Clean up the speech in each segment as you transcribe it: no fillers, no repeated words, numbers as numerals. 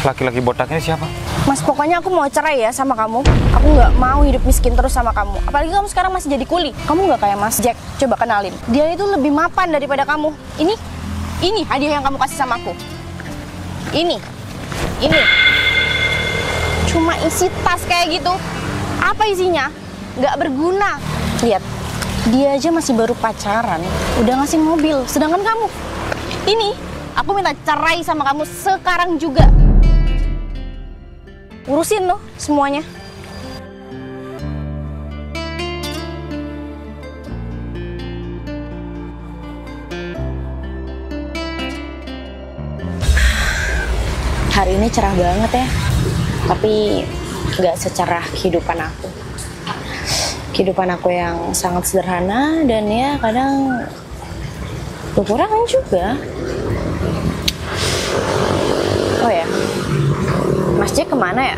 Laki-laki botak ini siapa? Mas, pokoknya aku mau cerai ya sama kamu. Aku nggak mau hidup miskin terus sama kamu. Apalagi kamu sekarang masih jadi kuli. Kamu nggak kayak Mas Jack. Coba kenalin. Dia itu lebih mapan daripada kamu. Ini hadiah yang kamu kasih sama aku. Ini. Cuma isi tas kayak gitu. Apa isinya? Nggak berguna. Lihat, dia aja masih baru pacaran, udah ngasih mobil. Sedangkan kamu, ini, aku minta cerai sama kamu sekarang juga. Urusin loh semuanya. Hari ini cerah banget ya, tapi nggak secerah kehidupan aku. Kehidupan aku yang sangat sederhana dan ya kadang kekurangan juga. Oh ya, Mas Jack kemana ya?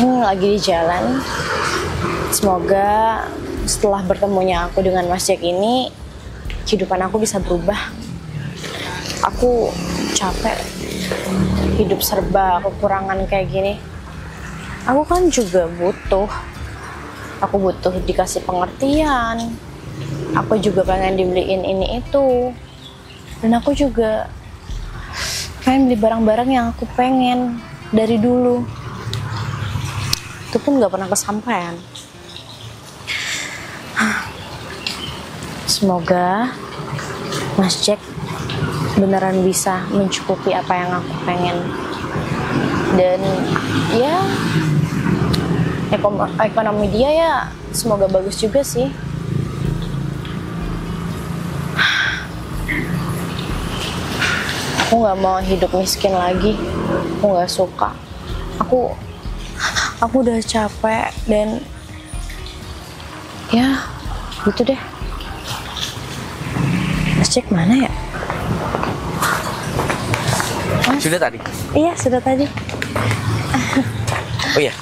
Mungkin lagi di jalan. Semoga setelah bertemunya aku dengan Mas Jack ini, kehidupan aku bisa berubah. Aku capek hidup serba kekurangan kayak gini. Aku kan juga butuh. Aku butuh dikasih pengertian. Aku juga pengen dibeliin ini itu. Dan aku juga pengen beli barang-barang yang aku pengen dari dulu. Itu pun gak pernah kesampaian. Semoga Mas Jack beneran bisa mencukupi apa yang aku pengen. Dan ya ekonomi dia ya semoga bagus juga sih. Aku nggak mau hidup miskin lagi. Aku nggak suka. Aku udah capek dan ya gitu deh. Mas Jack mana ya? Mas? Sudah tadi? Iya, sudah tadi. Oh iya?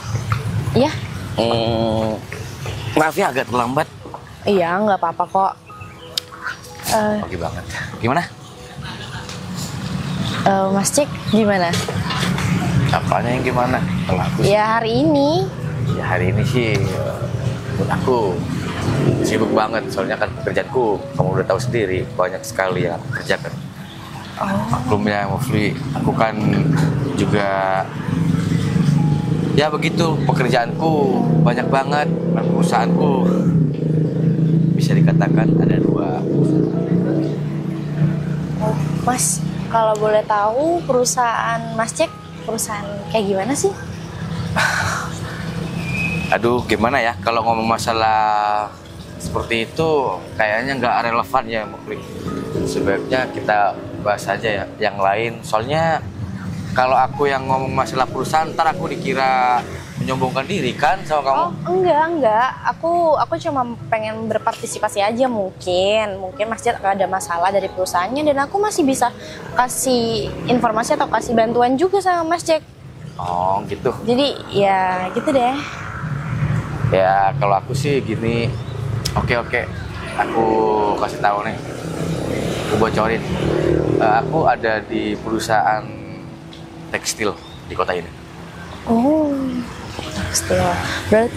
Iya? Maaf ya agak terlambat. Iya, nggak apa-apa kok. Oke banget. Gimana? Mas Jack gimana? Apanya yang gimana? Kalau aku sih, Ya hari ini. ya hari ini sih menurut aku sibuk banget. Soalnya kan pekerjaanku, kamu udah tahu sendiri, banyak sekali yang aku kerjakan. Maklumnya Mufli, aku kan juga ya begitu, pekerjaanku banyak banget. Dan perusahaanku bisa dikatakan ada 2. Mas, kalau boleh tahu perusahaan Mas Jack perusahaan kayak gimana sih? Aduh, gimana ya kalau ngomong masalah seperti itu kayaknya nggak relevan ya Mufli. Sebaiknya kita bahas aja ya yang lain. Soalnya kalau aku yang ngomong masalah perusahaan, ntar aku dikira menyombongkan diri kan sama kamu. Oh, enggak. Aku cuma pengen berpartisipasi aja mungkin. Mungkin Mas Jack ada masalah dari perusahaannya dan aku masih bisa kasih informasi atau kasih bantuan juga sama Mas Jack. Oh, gitu. Jadi ya gitu deh. Ya kalau aku sih gini. Oke. Aku kasih tahu nih. Aku bocorin. Aku ada di perusahaan tekstil di kota ini. Oh, tekstil.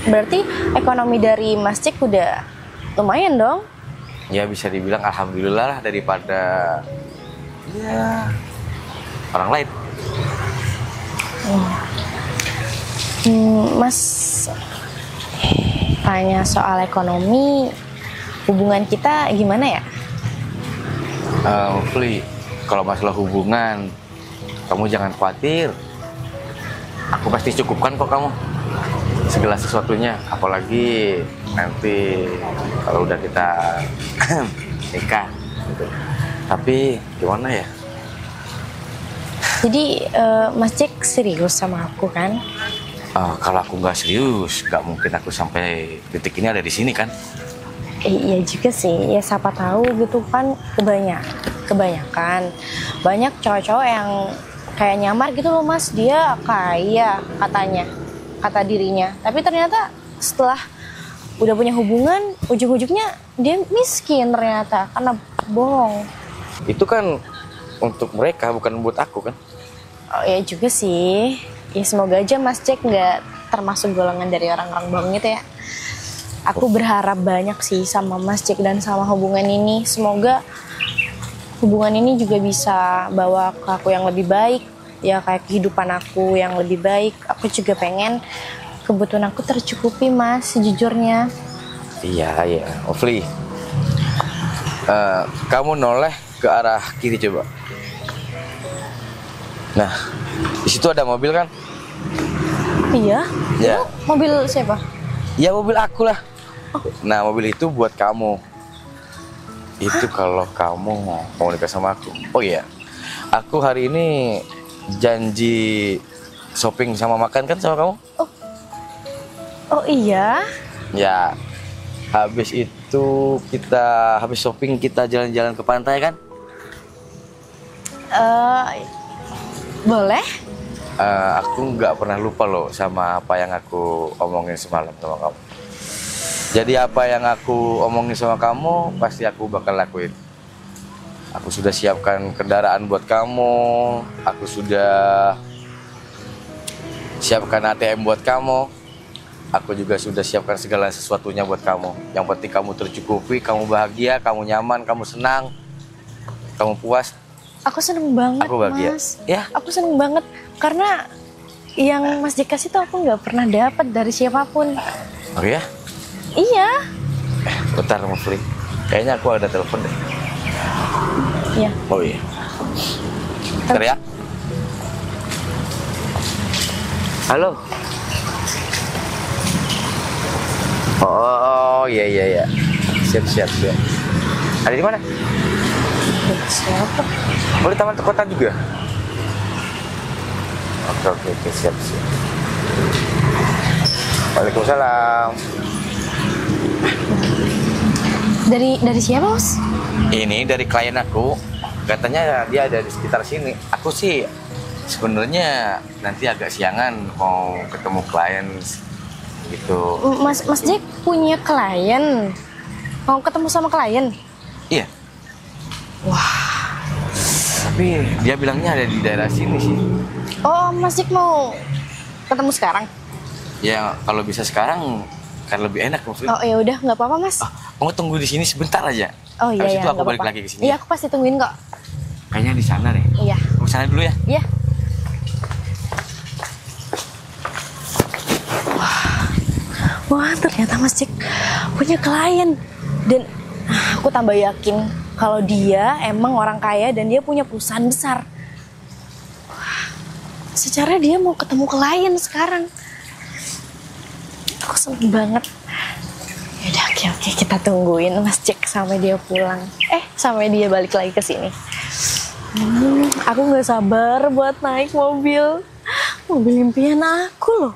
Berarti ekonomi dari Mas Jack udah lumayan dong? Ya bisa dibilang alhamdulillah lah daripada ya orang lain. Mas tanya soal ekonomi, hubungan kita gimana ya? Fli, kalau masalah hubungan, kamu jangan khawatir. Aku pasti cukupkan kok kamu segala sesuatunya. Apalagi nanti kalau udah kita nikah. Gitu. Tapi gimana ya? Jadi Mas Jack serius sama aku kan? Kalau aku nggak serius, nggak mungkin aku sampai titik ini ada di sini kan? Iya juga sih, ya siapa tahu gitu kan kebanyakan banyak cowok-cowok yang kayak nyamar gitu loh Mas, dia kaya kata dirinya, tapi ternyata setelah udah punya hubungan ujung-ujungnya dia miskin ternyata karena bohong. Itu kan untuk mereka, bukan buat aku kan. Oh ya juga sih. Ya semoga aja Mas Jack nggak termasuk golongan dari orang-orang bohong itu ya. Aku berharap banyak sih sama Mas Jack dan sama hubungan ini. Semoga hubungan ini juga bisa bawa ke aku yang lebih baik. Ya kayak kehidupan aku yang lebih baik. Aku juga pengen kebutuhan aku tercukupi Mas, sejujurnya. Iya, Ovli. Kamu noleh ke arah kiri coba. Nah, di situ ada mobil kan? Iya? Ya. Itu mobil siapa? Ya mobil aku lah. Nah, mobil itu buat kamu. Itu kalau kamu mau nikah sama aku. Oh iya, aku hari ini janji shopping sama makan kan sama kamu? Oh iya? Ya, habis itu habis shopping kita jalan-jalan ke pantai kan? Boleh? Aku nggak pernah lupa loh sama apa yang aku omongin semalam sama kamu. Jadi apa yang aku omongin sama kamu pasti aku bakal lakuin. Aku sudah siapkan kendaraan buat kamu. Aku sudah siapkan ATM buat kamu. Aku juga sudah siapkan segala sesuatunya buat kamu. Yang penting kamu tercukupi, kamu bahagia, kamu nyaman, kamu senang, kamu puas. Aku seneng banget, Aku bahagia. Mas. Ya. Aku seneng banget karena yang Mas Jack kasih tuh aku nggak pernah dapat dari siapapun. Oh ya? Iya. Bentar, Mufli. Kayaknya aku ada telepon deh. Iya. Oh iya. Bentar ya. Halo. Oh iya. Siap. Ada di mana? Siapa? Oh, di taman kota juga. Oke, siap. Waalaikumsalam. Dari siapa, Mas? Ini dari klien aku. Katanya dia ada di sekitar sini. Aku sih sebenarnya nanti agak siangan mau ketemu klien gitu. Mas Jack punya klien. Mau ketemu sama klien? Iya. Wah. Tapi dia bilangnya ada di daerah sini sih. Oh, Mas Jack mau ketemu sekarang? Ya kalau bisa sekarang kan lebih enak maksudnya. Oh ya udah, nggak apa-apa Mas. Mau tunggu di sini sebentar aja. Oh iya Habis ya, itu aku nggak balik apa-apa. lagi ke sini. Iya, aku pasti tungguin kok. Kayaknya di sana deh. Iya. Aku sana dulu ya. Iya. Wah, ternyata Mas Jack punya klien. Dan aku tambah yakin kalau dia emang orang kaya dan dia punya perusahaan besar. Wah, secara dia mau ketemu klien sekarang. Aku seneng banget. Yaudah, oke, kita tungguin Mas Jack sampai dia pulang. Sampai dia balik lagi ke sini. Aku nggak sabar buat naik mobil impian aku loh.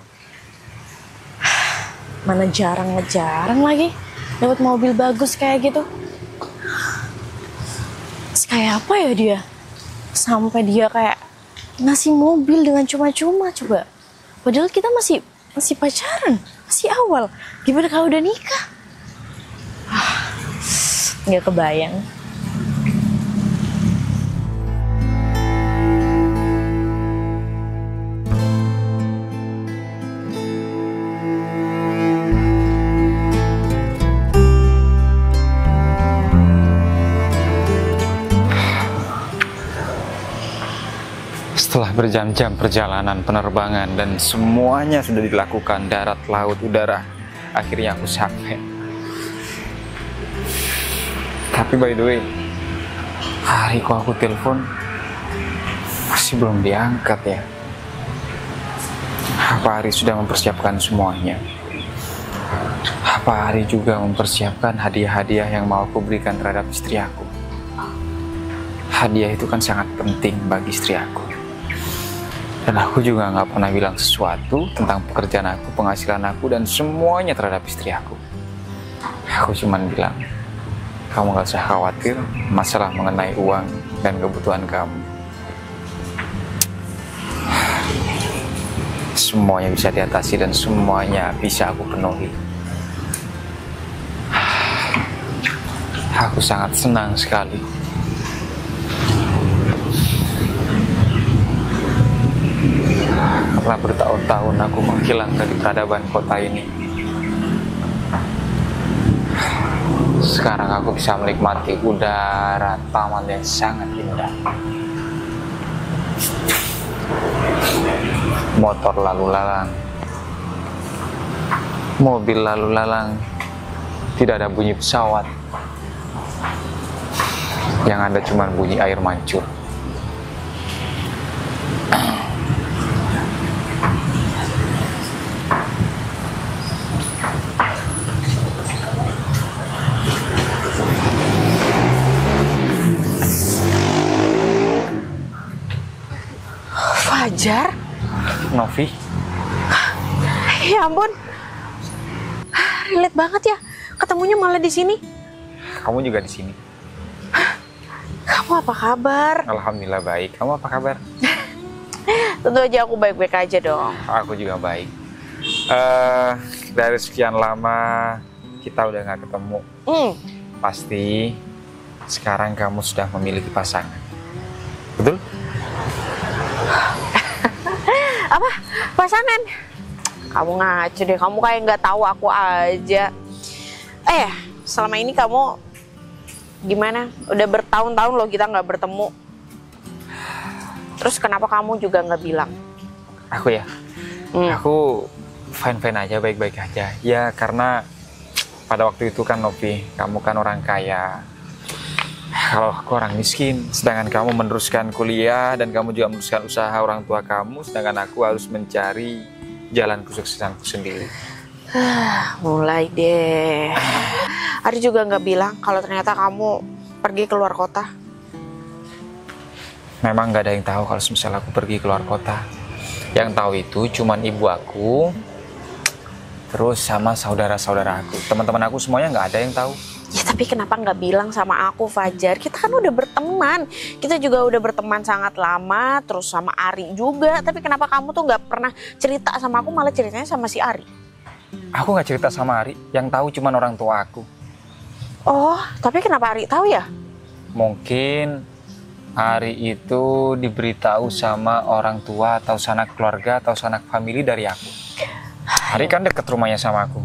Mana jarang lagi dapat mobil bagus kayak gitu. Kayak apa ya dia? Sampai dia kayak ngasih mobil dengan cuma-cuma coba. Padahal kita masih pacaran, masih awal. Gimana kalau udah nikah? Nggak kebayang. Setelah berjam-jam perjalanan penerbangan dan semuanya sudah dilakukan darat, laut, udara, akhirnya aku sampai. Tapi by the way, hari kok aku telepon masih belum diangkat ya. Apa Ari sudah mempersiapkan semuanya? Apa Ari juga mempersiapkan hadiah-hadiah yang mau aku berikan terhadap istri aku? Hadiah itu kan sangat penting bagi istri aku. Dan aku juga nggak pernah bilang sesuatu tentang pekerjaan aku, penghasilan aku, dan semuanya terhadap istri aku. Aku cuma bilang, kamu gak usah khawatir masalah mengenai uang dan kebutuhan kamu. Semuanya bisa diatasi dan semuanya bisa aku penuhi. Aku sangat senang sekali. Setelah bertahun-tahun aku menghilang dari peradaban kota ini, sekarang aku bisa menikmati udara taman yang sangat indah. Motor lalu lalang, mobil lalu lalang, tidak ada bunyi pesawat. Yang ada cuma bunyi air mancur. Fajar? Novi, Ya ampun. Relate banget ya. Ketemunya malah di sini. kamu juga di sini. Kamu apa kabar? Alhamdulillah baik. Kamu apa kabar? Tentu aja aku baik-baik aja dong. Aku juga baik. Dari sekian lama kita udah nggak ketemu. Pasti sekarang kamu sudah memiliki pasangan. Betul? Apa? Pasangan? Kamu ngaco deh. Kamu kayak nggak tahu aku aja. Selama ini kamu gimana? Udah bertahun-tahun loh kita nggak bertemu. Terus kenapa kamu juga nggak bilang? Aku ya? Aku fine-fine aja, baik-baik aja. Ya karena pada waktu itu kan Novi, kamu kan orang kaya. Kalau aku orang miskin, sedangkan kamu meneruskan kuliah dan kamu juga meneruskan usaha orang tua kamu, sedangkan aku harus mencari jalan kesuksesanku sendiri. Mulai deh. Ari juga nggak bilang kalau ternyata kamu pergi keluar kota. Memang nggak ada yang tahu kalau misalnya aku pergi keluar kota. Yang tahu itu cuman ibu aku, terus sama saudara-saudara aku. Teman-teman aku semuanya nggak ada yang tahu. Ya tapi kenapa nggak bilang sama aku, Fajar? Kita kan udah berteman. Kita juga udah berteman sangat lama, terus sama Ari juga. Tapi kenapa kamu tuh nggak pernah cerita sama aku, malah ceritanya sama si Ari? Aku nggak cerita sama Ari, yang tahu cuman orang tua aku. Oh, tapi kenapa Ari tahu ya? Mungkin Ari itu diberitahu sama orang tua atau sanak keluarga atau sanak famili dari aku. Ari kan deket rumahnya sama aku.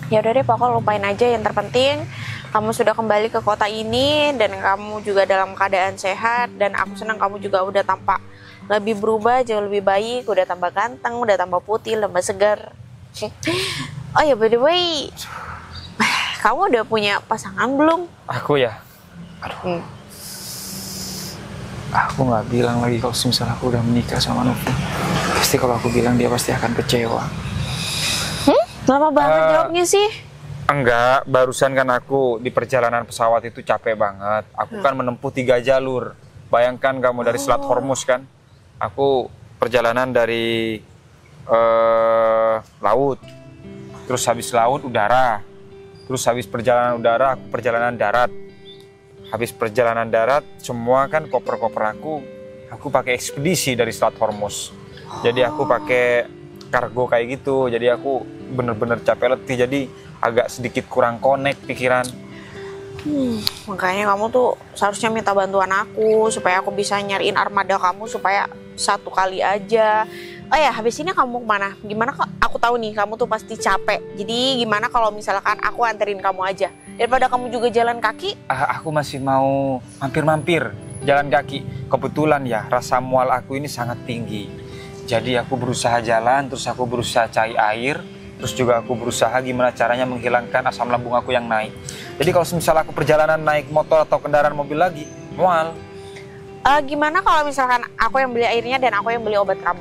Ya udah deh, pokoknya lupain aja. Yang terpenting kamu sudah kembali ke kota ini dan kamu juga dalam keadaan sehat, dan aku senang kamu juga udah tampak lebih berubah, jauh lebih baik, udah tambah ganteng, udah tambah putih, tambah segar. Oh ya, by the way, kamu udah punya pasangan belum? Aku ya? Aduh. Aku nggak bilang lagi kalau misalnya aku udah menikah sama Novi. Pasti kalau aku bilang dia pasti akan kecewa. Lama banget jawabnya sih. Enggak, barusan kan aku di perjalanan pesawat itu capek banget. Aku kan menempuh 3 jalur. Bayangkan kamu dari Selat Hormuz kan. Aku perjalanan dari laut. Terus habis laut udara. Terus habis perjalanan udara aku perjalanan darat. Habis perjalanan darat semua kan koper-koper aku pakai ekspedisi dari Selat Hormuz. Jadi aku pakai kargo kayak gitu. Jadi aku bener-bener capek letih. Jadi agak sedikit kurang connect pikiran. Makanya kamu tuh seharusnya minta bantuan aku supaya aku bisa nyariin armada kamu supaya satu kali aja. Oh ya, habis ini kamu kemana? Gimana kok? Aku tahu nih kamu tuh pasti capek. Jadi gimana kalau misalkan aku anterin kamu aja? Daripada kamu juga jalan kaki. Aku masih mau mampir-mampir jalan kaki. Kebetulan ya rasa mual aku ini sangat tinggi. Jadi aku berusaha jalan, terus aku berusaha cari air. Terus juga aku berusaha gimana caranya menghilangkan asam lambung aku yang naik. Jadi kalau misalnya aku perjalanan naik motor atau kendaraan mobil lagi, mual. Gimana kalau misalkan aku yang beli airnya dan aku yang beli obat kamu?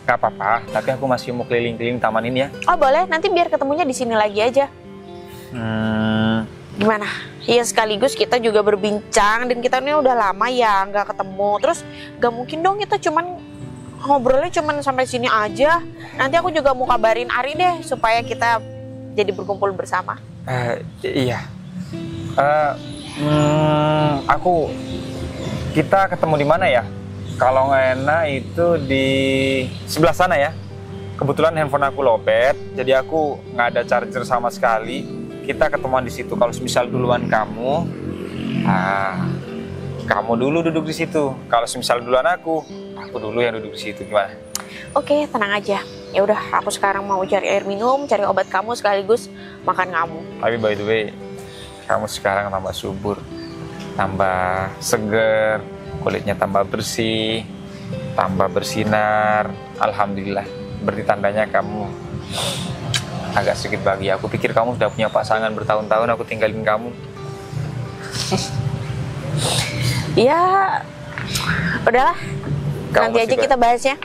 Gak apa-apa, tapi aku masih mau keliling-keliling taman ini ya. Oh boleh, nanti biar ketemunya di sini lagi aja. Gimana? Iya, sekaligus kita juga berbincang, dan kita ini udah lama ya nggak ketemu. Terus gak mungkin dong kita cuman ngobrolnya cuman sampai sini aja. Nanti aku juga mau kabarin Ari deh supaya kita jadi berkumpul bersama. Iya. Kita ketemu di mana ya? Kalau nggak enak itu di sebelah sana ya. Kebetulan handphone aku lowbat, jadi aku nggak ada charger sama sekali. Kita ketemuan di situ. Kalau misal duluan kamu, kamu dulu duduk di situ. Kalau semisal duluan aku dulu yang duduk di situ, gimana? Oke, tenang aja. Ya udah, aku sekarang mau cari air minum, cari obat kamu sekaligus makan kamu. Tapi by the way, kamu sekarang tambah subur, tambah seger, kulitnya tambah bersih, tambah bersinar. Alhamdulillah, berarti tandanya kamu agak sedikit bahagia. Aku pikir kamu sudah punya pasangan bertahun-tahun, aku tinggalin kamu. Ya, udahlah. Kamu Nanti aja kita bahasnya.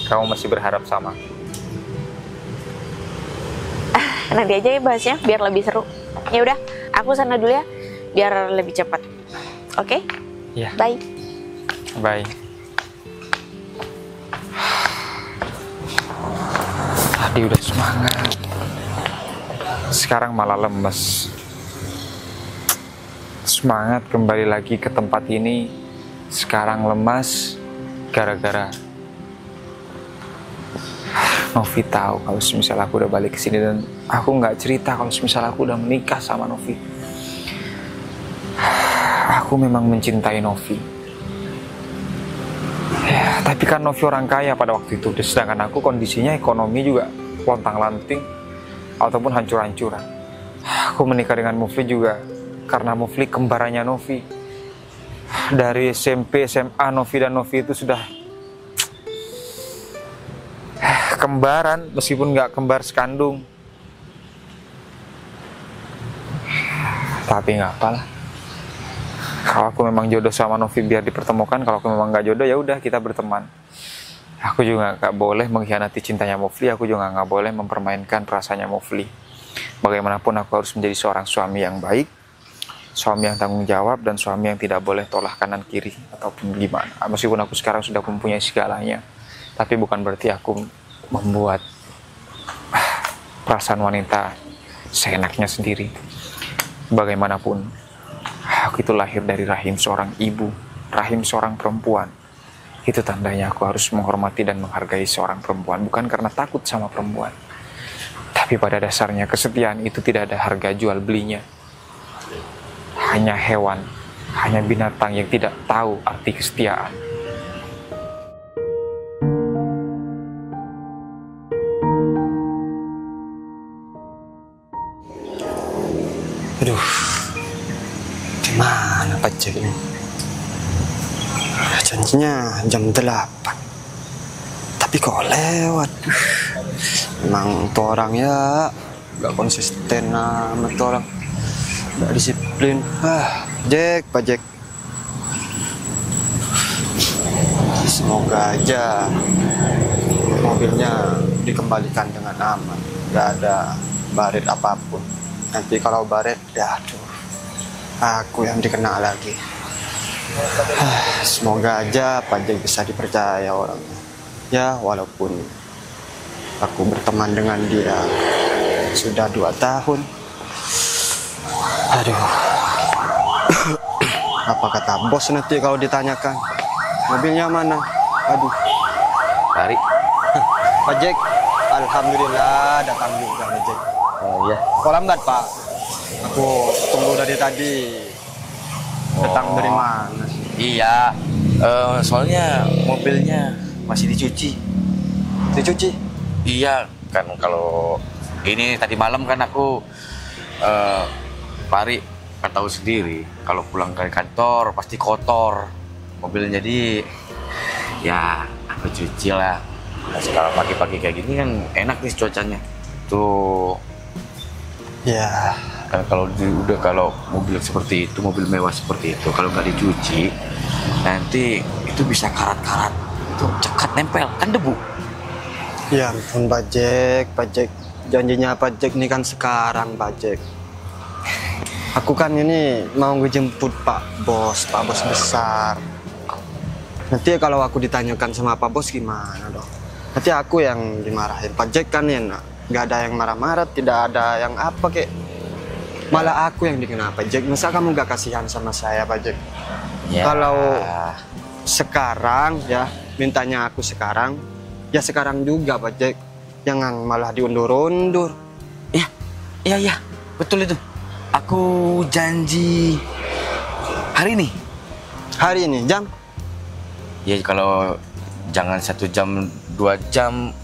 Kamu masih berharap sama aku? Nanti aja ya bahasnya, biar lebih seru. Ya udah, aku sana dulu ya, biar lebih cepat. Oke? Iya. Bye. Bye. Tadi udah semangat, sekarang malah lemes. Semangat kembali lagi ke tempat ini, sekarang lemas gara-gara Novi tahu kalau semisal aku udah balik ke sini, dan aku nggak cerita kalau semisal aku udah menikah sama Novi. Aku memang mencintai Novi. Ya, tapi kan Novi orang kaya pada waktu itu, sedangkan aku kondisinya ekonomi juga lontang-lanting ataupun hancur-hancuran. Aku menikah dengan Mufli juga karena Mufli kembarannya Novi. Dari SMP, SMA, Novi dan Novi itu sudah kembaran, meskipun nggak kembar sekandung. Tapi nggak apalah. Kalau aku memang jodoh sama Novi, biar dipertemukan. Kalau aku memang nggak jodoh, ya udah kita berteman. Aku juga nggak boleh mengkhianati cintanya Mufli. Aku juga nggak boleh mempermainkan perasaannya Mufli. Bagaimanapun aku harus menjadi seorang suami yang baik, suami yang tanggung jawab, dan suami yang tidak boleh tolak kanan kiri ataupun gimana. Meskipun aku sekarang sudah mempunyai segalanya, tapi bukan berarti aku membuat perasaan wanita seenaknya sendiri. Bagaimanapun, aku itu lahir dari rahim seorang ibu, rahim seorang perempuan. Itu tandanya aku harus menghormati dan menghargai seorang perempuan, bukan karena takut sama perempuan, tapi pada dasarnya kesetiaan itu tidak ada harga jual belinya. Hanya hewan, hanya binatang yang tidak tahu arti kesetiaan. Aduh, gimana pajak ini? Janjinya jam 8, tapi kok lewat. Memang tuh orang ya gak konsisten amat tuh orang, gak disiplin. Pajak. Semoga aja mobilnya dikembalikan dengan aman, gak ada baret apapun. Nanti kalau baret, ya aduh, aku yang dikena lagi. Semoga aja pajak bisa dipercaya orangnya. Ya, walaupun aku berteman dengan dia sudah 2 tahun. Aduh. Apa kata bos nanti kalau ditanyakan mobilnya mana? Aduh. Pari. Pajak, alhamdulillah datang juga Pajak. Oh iya. Kok lambat Pak? Aku tunggu dari tadi. Datang dari mana? Iya, soalnya mobilnya masih dicuci. Dicuci? Iya, kan kalau ini tadi malam kan aku Pari kan tahu sendiri kalau pulang dari kantor pasti kotor mobilnya, jadi ya aku cuci lah. Nah, sekarang pagi-pagi kayak gini kan enak nih cuacanya tuh. Ya. Kan kalau kalau mobil seperti itu, mobil mewah seperti itu, kalau nggak dicuci nanti itu bisa karat-karat, itu cekat nempel kan debu. Ya ampun Pajak. Janjinya Pajak ini kan sekarang Pajak. Aku kan ini mau ngejemput Pak Bos besar. Nanti kalau aku ditanyakan sama Pak Bos gimana dong? Nanti aku yang dimarahin. Pajak kan enak, nggak ada yang marah-marah, tidak ada yang apa kek. Malah aku yang dikena Pajak. Masa kamu gak kasihan sama saya Pajak? Ya. Kalau sekarang ya mintanya aku sekarang, ya sekarang juga Pajak. Jangan malah diundur-undur. Iya, betul itu. Aku janji hari ini. Hari ini jam? Ya kalau jangan 1 jam 2 jam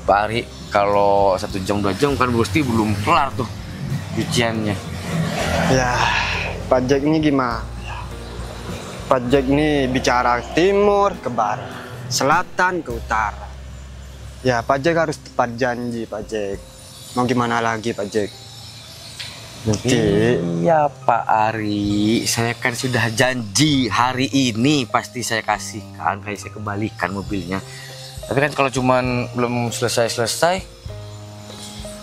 Pak Ari, kalau 1 jam 2 jam kan Gusti belum kelar tuh cuciannya. Ya, Pak Jack ini gimana? Pak Jack ini bicara timur ke barat, selatan ke utara. Ya, Pak Jack harus tepat janji, Pak Jack. Mau gimana lagi, Pak Jack? Nanti. Iya Pak Ari, saya kan sudah janji hari ini pasti saya kasihkan, kayak saya kembalikan mobilnya. Tapi kan kalau cuman belum selesai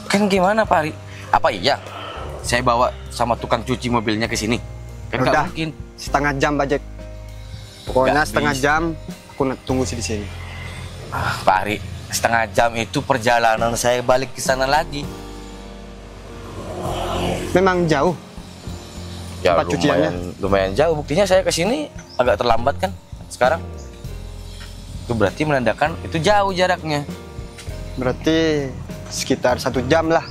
kan gimana Pak Ari? Apa iya saya bawa sama tukang cuci mobilnya ke sini? Kan nggak Udah, mungkin. setengah jam, Pak Jack. Pokoknya Nggak setengah bisa. jam aku tunggu di sini. Pak Ari, setengah jam itu perjalanan saya balik ke sana lagi. Memang jauh. Ya Tempat cuciannya? lumayan jauh. Buktinya saya ke sini agak terlambat kan sekarang. Itu berarti menandakan itu jauh jaraknya. Berarti sekitar 1 jam lah.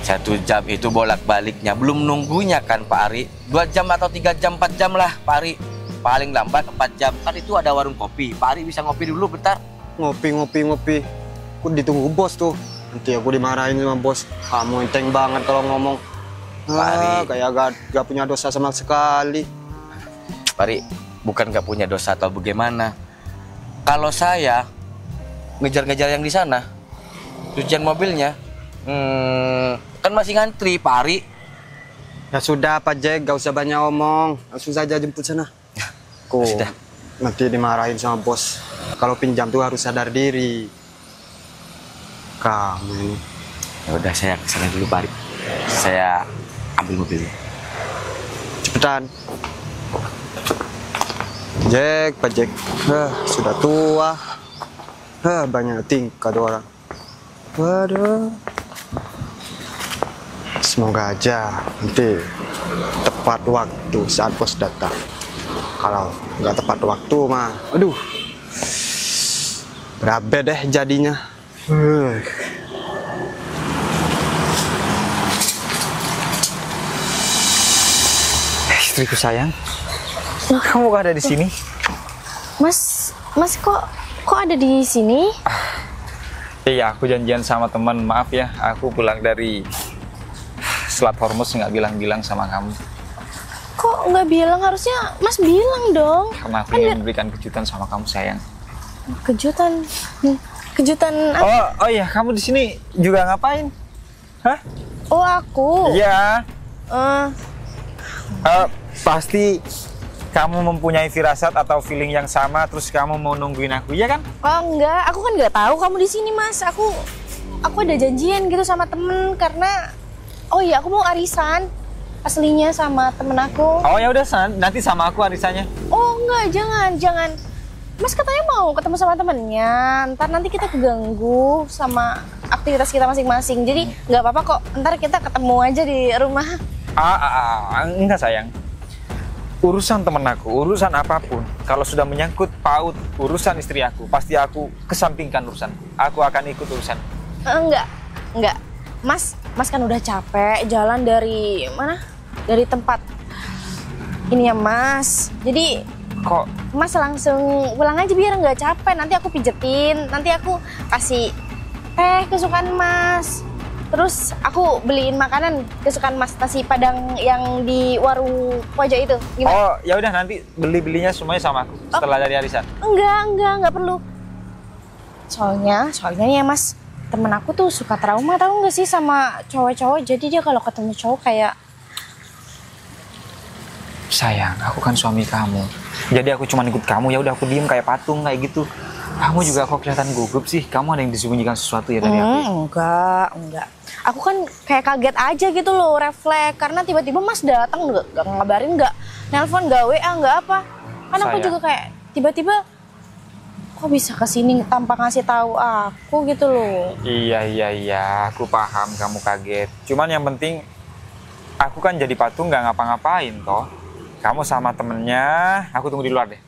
1 jam itu bolak-baliknya, belum nunggunya kan Pak Ari. 2 jam atau 3 jam, 4 jam lah Pak Ari. Paling lambat 4 jam. Kan itu ada warung kopi. Pak Ari bisa ngopi dulu bentar. Ngopi. Aku ditunggu bos tuh. Nanti aku dimarahin sama bos. Kamu enteng banget kalau ngomong. Pak Ari. Kayak gak punya dosa sama sekali. Pak Ari, bukan gak punya dosa atau bagaimana. Kalau saya ngejar-ngejar yang di sana, cucian mobilnya, kan masih ngantri Pak Ari. Ya sudah Pak Jack, gak usah banyak omong. Langsung saja jemput sana. Kok Sudah. nanti dimarahin sama bos. Kalau pinjam tuh harus sadar diri. Kamu ini. Ya udah saya kesana dulu Pak Ari. Saya ambil mobilnya. Cepetan. Jack, Pak Jack. Sudah tua. Banyak tingkah tuh orang. Waduh. Semoga aja nanti tepat waktu saat bos datang. Kalau nggak tepat waktu mah, aduh, berabe deh jadinya. Istriku sayang, kamu kok ada di sini? Mas kok ada di sini? Iya, aku janjian sama teman. Maaf ya, aku pulang dari Selat Hormuz nggak bilang-bilang sama kamu. Kok nggak bilang? Harusnya Mas bilang dong. Karena aku Kan ingin memberikan kejutan sama kamu sayang. kejutan. Kejutan apa? Oh iya, kamu di sini juga ngapain? Hah? Oh, aku. Iya. Eh, Pasti kamu mempunyai firasat atau feeling yang sama, terus kamu mau nungguin aku, ya kan? oh enggak, aku kan nggak tahu kamu di sini, Mas. Aku ada janjian gitu sama temen karena oh iya, aku mau arisan aslinya sama temen aku. Oh ya udah, nanti sama aku arisannya. Oh enggak, jangan. Mas katanya mau ketemu sama temennya. Ntar nanti kita keganggu sama aktivitas kita masing-masing. Jadi nggak apa-apa kok. Ntar kita ketemu aja di rumah. Enggak sayang. Urusan temen aku, urusan apapun, kalau sudah menyangkut paut urusan istri aku, pasti aku kesampingkan urusan. Aku akan ikut urusan. Enggak. Mas kan udah capek jalan dari mana? Dari tempat ini ya, Mas. Jadi Kok Mas langsung pulang aja biar nggak capek. Nanti aku pijetin, nanti aku kasih teh kesukaan Mas. Terus aku beliin makanan kesukaan Mas, nasi Padang yang di warung pojok itu. Gimana? Oh, ya udah nanti belinya semuanya sama aku setelah dari arisan. Enggak perlu. Soalnya ya Mas, temen aku tuh suka trauma, tahu nggak sih, sama cowok-cowok. Jadi dia kalau ketemu cowok kayak Sayang, aku kan suami kamu. Jadi aku cuma ikut kamu, ya udah aku diem kayak patung kayak gitu. Kamu juga kok kelihatan gugup sih. Kamu ada yang disembunyikan sesuatu ya dari aku? enggak. Aku kan kayak kaget aja gitu loh, refleks. Karena tiba-tiba Mas datang, nggak ngabarin, nggak nelpon, nggak WA, nggak apa. Kan aku Sayang. juga kayak tiba-tiba kok bisa kesini tanpa ngasih tahu aku gitu loh. Iya, aku paham kamu kaget. Cuman yang penting aku kan jadi patung nggak ngapa-ngapain toh. Kamu sama temennya, aku tunggu di luar deh.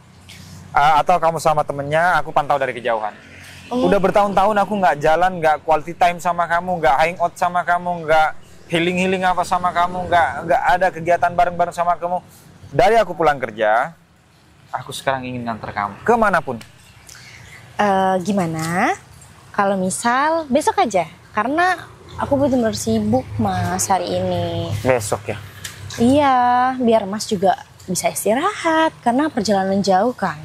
Atau kamu sama temennya, aku pantau dari kejauhan. Udah bertahun-tahun aku nggak jalan, nggak quality time sama kamu, nggak hangout sama kamu, nggak healing apa sama kamu, nggak ada kegiatan bareng-bareng sama kamu. Dari aku pulang kerja, aku sekarang ingin nganter kamu kemanapun. Gimana? Kalau misal besok aja, karena aku benar-benar sibuk Mas hari ini. Besok ya? Iya, biar Mas juga bisa istirahat karena perjalanan jauh kan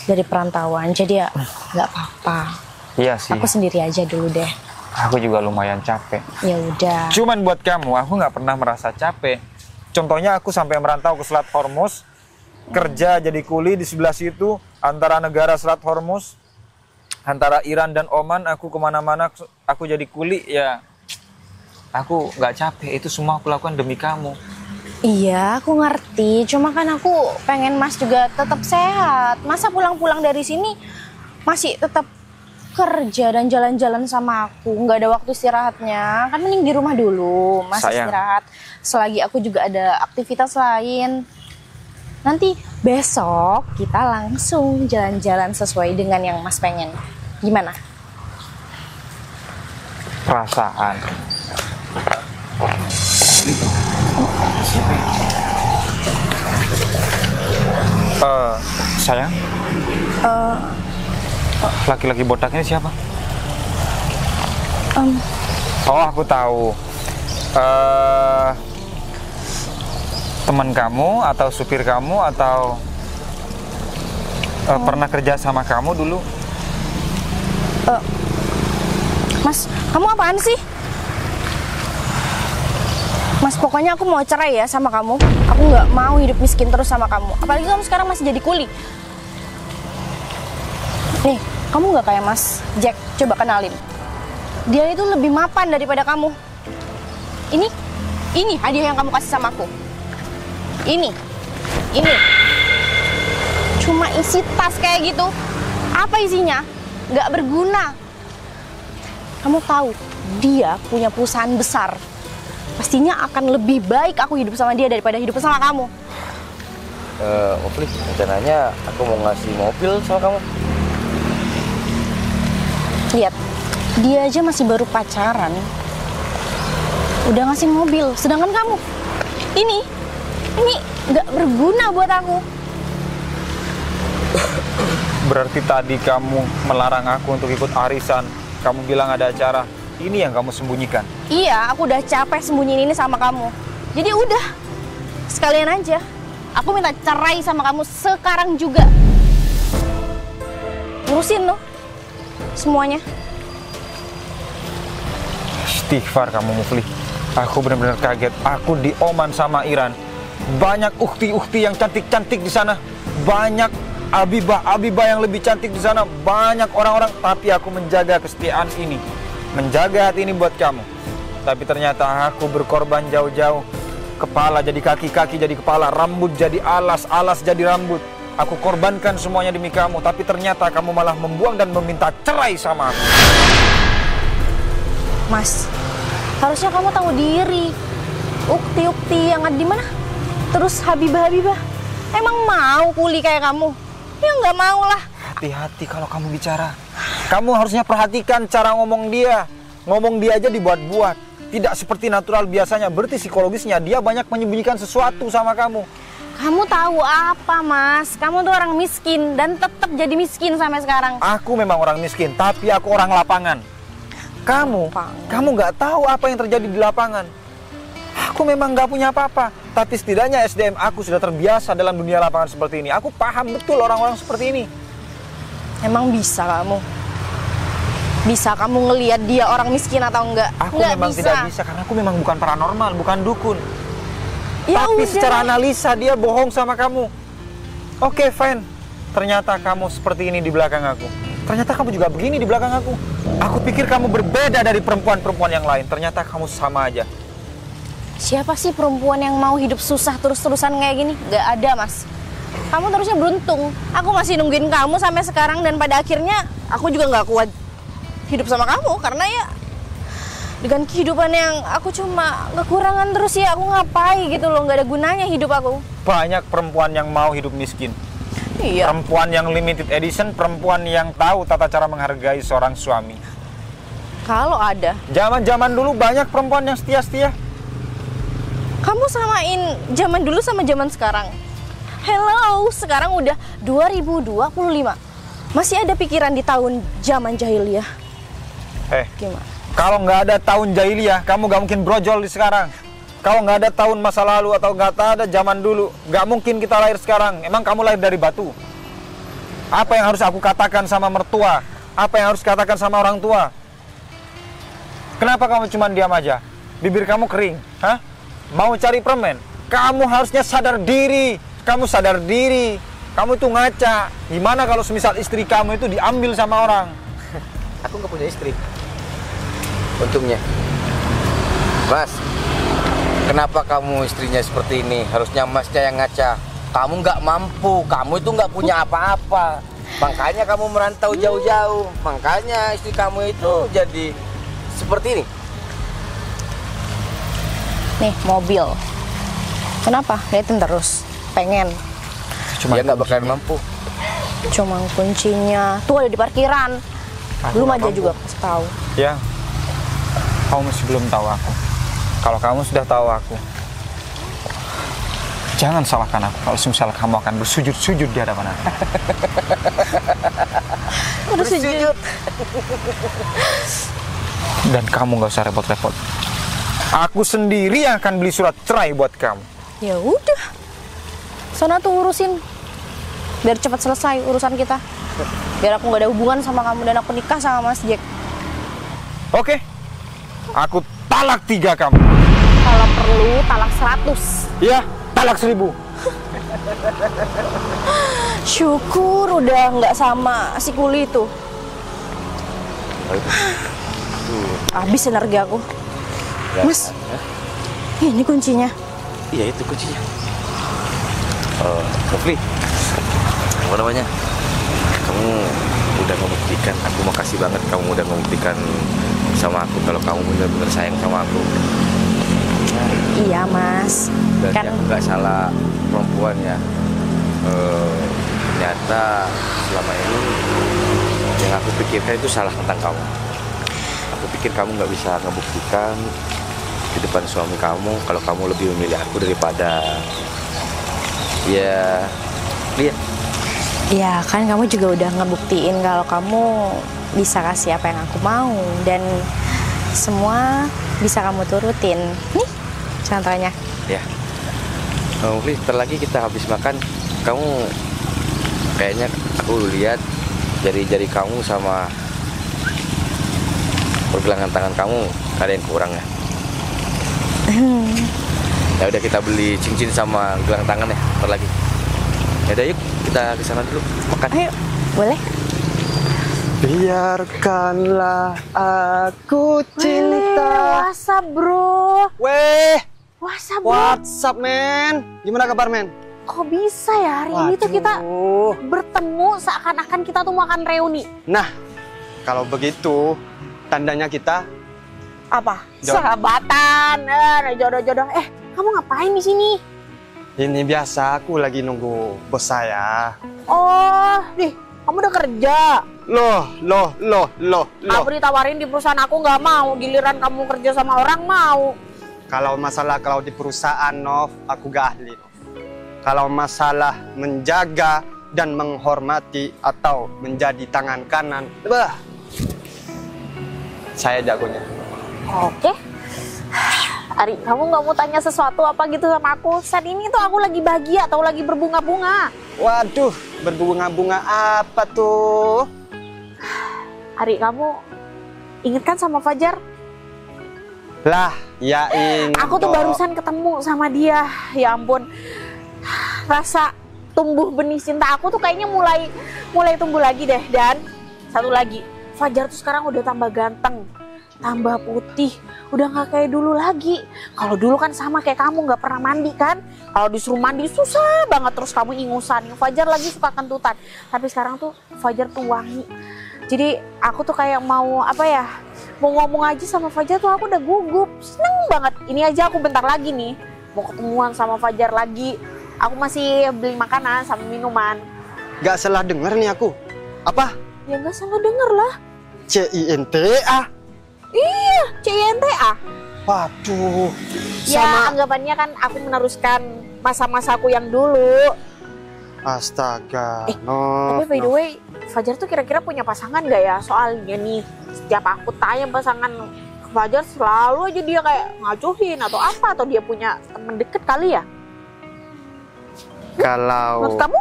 dari perantauan. Jadi ya nggak apa-apa. Iya sih. Aku sendiri aja dulu deh. Aku juga lumayan capek. Ya udah. Cuman buat kamu, aku nggak pernah merasa capek. Contohnya aku sampai merantau ke Selat Hormuz, kerja jadi kuli di sebelah situ, antara negara Selat Hormuz, antara Iran dan Oman, aku kemana-mana, aku jadi kuli, ya aku nggak capek. Itu semua aku lakukan demi kamu. Iya, aku ngerti. Cuma kan aku pengen Mas juga tetap sehat. Masa pulang-pulang dari sini masih tetap kerja dan jalan-jalan sama aku, nggak ada waktu istirahatnya. Kan mending di rumah dulu, Mas. Sayang. Istirahat. Selagi aku juga ada aktivitas lain. Nanti besok kita langsung jalan-jalan sesuai dengan yang Mas pengen. Gimana? Perasaan. Sayang. Laki-laki botak ini siapa? Oh, aku tahu. Teman kamu atau supir kamu atau pernah kerja sama kamu dulu? Mas, kamu apaan sih? Mas, pokoknya aku mau cerai ya sama kamu. Aku nggak mau hidup miskin terus sama kamu. Apalagi kamu sekarang masih jadi kuli. Nih, kamu nggak kayak Mas Jack. Coba kenalin. Dia itu lebih mapan daripada kamu. Ini hadiah yang kamu kasih sama aku. Ini. Cuma isi tas kayak gitu. Apa isinya? Nggak berguna. Kamu tahu, dia punya perusahaan besar. Pastinya akan lebih baik aku hidup sama dia daripada hidup sama kamu. Mufli, rencananya aku mau ngasih mobil sama kamu. Lihat, dia aja masih baru pacaran. Udah ngasih mobil, sedangkan kamu ini nggak berguna buat aku. Berarti tadi kamu melarang aku untuk ikut arisan. Kamu bilang ada acara. Ini yang kamu sembunyikan. Iya, aku udah capek sembunyiin ini sama kamu. Jadi udah, sekalian aja. Aku minta cerai sama kamu sekarang juga. Urusin loh semuanya. Istighfar kamu, Mufli. Aku benar-benar kaget. Aku di Oman sama Iran. Banyak ukti-ukti yang cantik-cantik di sana. Banyak abibah yang lebih cantik di sana. Banyak orang-orang. Tapi aku menjaga kesetiaan ini. Menjaga hati ini buat kamu. Tapi ternyata aku berkorban jauh-jauh. Kepala jadi kaki, kaki jadi kepala. Rambut jadi alas, alas jadi rambut. Aku korbankan semuanya demi kamu. Tapi ternyata kamu malah membuang dan meminta cerai sama aku. Mas, harusnya kamu tahu diri. Ukti-ukti yang ada di mana? Terus Habibah. Emang mau kuli kayak kamu? Ya nggak mau lah. Hati-hati kalau kamu bicara. Kamu harusnya perhatikan cara ngomong dia. Ngomong dia aja dibuat-buat. Tidak seperti natural biasanya. Berarti psikologisnya dia banyak menyembunyikan sesuatu sama kamu. Kamu tahu apa, Mas? Kamu tuh orang miskin dan tetap jadi miskin sampai sekarang. Aku memang orang miskin, tapi aku orang lapangan. Kamu nggak tahu apa yang terjadi di lapangan. Aku memang nggak punya apa-apa, tapi setidaknya SDM aku sudah terbiasa dalam dunia lapangan seperti ini. Aku paham betul orang-orang seperti ini. Emang bisa kamu? Bisa kamu ngelihat dia orang miskin atau enggak? Aku Nggak memang tidak bisa, karena aku memang bukan paranormal, bukan dukun. Ya Tapi udah. secara analisa dia bohong sama kamu. Oke, fine. Ternyata kamu seperti ini di belakang aku. Ternyata kamu juga begini di belakang aku. Aku pikir kamu berbeda dari perempuan-perempuan yang lain. Ternyata kamu sama aja. Siapa sih perempuan yang mau hidup susah terus-terusan kayak gini? Gak ada, Mas. Kamu terusnya beruntung. Aku masih nungguin kamu sampai sekarang dan pada akhirnya aku juga gak kuat hidup sama kamu karena ya dengan kehidupan yang aku cuma kekurangan terus ya aku ngapain gitu loh, gak ada gunanya hidup aku. Banyak perempuan yang mau hidup miskin. Iya. Perempuan yang limited edition, perempuan yang tahu tata cara menghargai seorang suami. Kalau ada. Zaman-zaman dulu banyak perempuan yang setia-setia. Kamu samain zaman dulu sama zaman sekarang. Hello, sekarang udah 2025. Masih ada pikiran di tahun zaman jahiliyah. Gimana? Kalau nggak ada tahun jahiliyah, kamu nggak mungkin brojol di sekarang. Kalau nggak ada tahun masa lalu atau nggak ada zaman dulu, nggak mungkin kita lahir sekarang. Emang kamu lahir dari batu? Apa yang harus aku katakan sama mertua? Apa yang harus katakan sama orang tua? Kenapa kamu cuma diam aja? Bibir kamu kering, hah? Mau cari permen? Kamu harusnya sadar diri. Kamu sadar diri. Kamu itu ngaca. Gimana kalau semisal istri kamu itu diambil sama orang? Aku nggak punya istri. Untungnya. Mas, kenapa kamu istrinya seperti ini? Harusnya masnya yang ngaca. Kamu nggak mampu. Kamu itu nggak punya apa-apa. Makanya kamu merantau jauh-jauh. Makanya istri kamu itu jadi seperti ini. Nih, mobil. Kenapa? Liatin terus. Pengen. Dia nggak bakalan mampu. Cuma kuncinya. Tuh ada di parkiran. Belum aja juga kasih tahu. Ya, kamu masih belum tahu aku. Kalau kamu sudah tahu aku, jangan salahkan aku kalau misalnya kamu akan bersujud-sujud di hadapan aku. Bersujud. Dan kamu nggak usah repot-repot. Aku sendiri yang akan beli surat cerai buat kamu. Ya udah. Sana tuh urusin. Biar cepat selesai urusan kita. Biar aku nggak ada hubungan sama kamu dan aku nikah sama Mas Jack. Oke, aku talak 3 kamu. Kalau perlu talak 100. Ya, talak 1000. Syukur udah nggak sama si kuli itu. Habis energi aku. Mas, ini kuncinya. Iya, itu kuncinya. Rafli, apa namanya? Kamu udah membuktikan, aku makasih banget kamu udah membuktikan sama aku kalau kamu benar-benar sayang sama aku. Iya, Mas. Dan Kan aku nggak salah perempuan ya. Ternyata selama ini yang aku pikirkan itu salah tentang kamu. Aku pikir kamu nggak bisa ngebuktikan di depan suami kamu kalau kamu lebih memilih aku daripada ya lihat. ya kan kamu juga udah ngebuktiin kalau kamu bisa kasih apa yang aku mau dan semua bisa kamu turutin. Nih contohnya. Ya. Mungkin sebentar lagi kita habis makan, kamu kayaknya aku lihat jari-jari kamu sama pergelangan tangan kamu ada yang kurang ya. Ya udah kita beli cincin sama gelang tangan ya, ntar lagi. Ya udah yuk kita ke sana dulu makan. Ayo, boleh? Biarkanlah aku cinta. WhatsApp bro. Weh, WhatsApp bro. WhatsApp men. Gimana kabar men? Kok bisa ya hari ini tuh kita bertemu seakan-akan kita tuh mau akan reuni. Nah, kalau begitu tandanya kita Apa? Sahabatan, jodoh-jodoh. Kamu ngapain di sini? ini biasa aku lagi nunggu bos saya. Oh, nih, kamu udah kerja. Loh. Aku ditawarin di perusahaan aku nggak mau. Giliran kamu kerja sama orang mau. Kalau masalah kalau di perusahaan Nov, aku gak ahli. Nov. Kalau masalah menjaga dan menghormati atau menjadi tangan kanan, saya jagonya. Oke. Ari, kamu nggak mau tanya sesuatu apa gitu sama aku? Saat ini tuh aku lagi bahagia atau lagi berbunga-bunga. Waduh, berbunga-bunga apa tuh? Ari, kamu inget kan sama Fajar? Lah, ya ingat. Aku tuh barusan ketemu sama dia. Ya ampun. Rasa tumbuh benih cinta aku tuh kayaknya mulai tumbuh lagi deh. Dan satu lagi, Fajar tuh sekarang udah tambah ganteng, tambah putih, udah nggak kayak dulu lagi. Kalau dulu kan sama kayak kamu nggak pernah mandi kan? Kalau disuruh mandi susah banget, terus kamu ingusan. Yang Fajar lagi suka kentutan. Tapi sekarang tuh Fajar tuh wangi. Jadi aku tuh kayak mau apa ya? Mau ngomong aja sama Fajar tuh aku udah gugup, seneng banget. Ini aja aku bentar lagi nih mau ketemuan sama Fajar lagi. Aku masih beli makanan sama minuman. Gak salah denger nih aku. Apa? Ya nggak salah denger lah. CINTA. Iya, CINTA. Waduh. Ya anggapannya kan aku meneruskan masa-masaku yang dulu. Astaga. Tapi by the way, Fajar tuh kira-kira punya pasangan gak ya? Soalnya nih, setiap aku tanya pasangan Fajar selalu aja dia kayak ngacuhin atau apa, atau dia punya temen deket kali ya? Kalau Menurut kamu?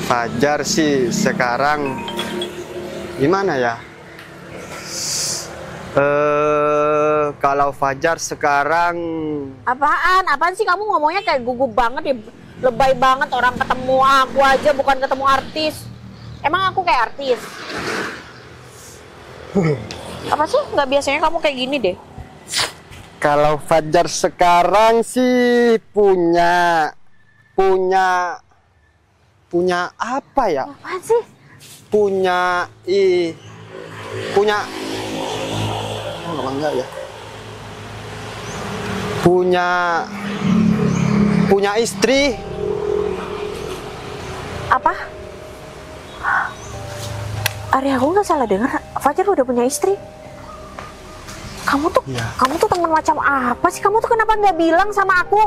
Fajar sih sekarang gimana ya? Kalau Fajar sekarang Apaan sih kamu ngomongnya kayak gugup banget ya? Lebay banget, orang ketemu aku aja bukan ketemu artis. Emang aku kayak artis? Apa sih? Nggak biasanya kamu kayak gini deh. kalau Fajar sekarang sih punya apa ya? Apaan sih? Punya oh, enggak ya? Punya istri. Apa? Ari, aku nggak salah dengar. Fajar udah punya istri. Kamu tuh teman macam apa sih? Kamu tuh kenapa nggak bilang sama aku?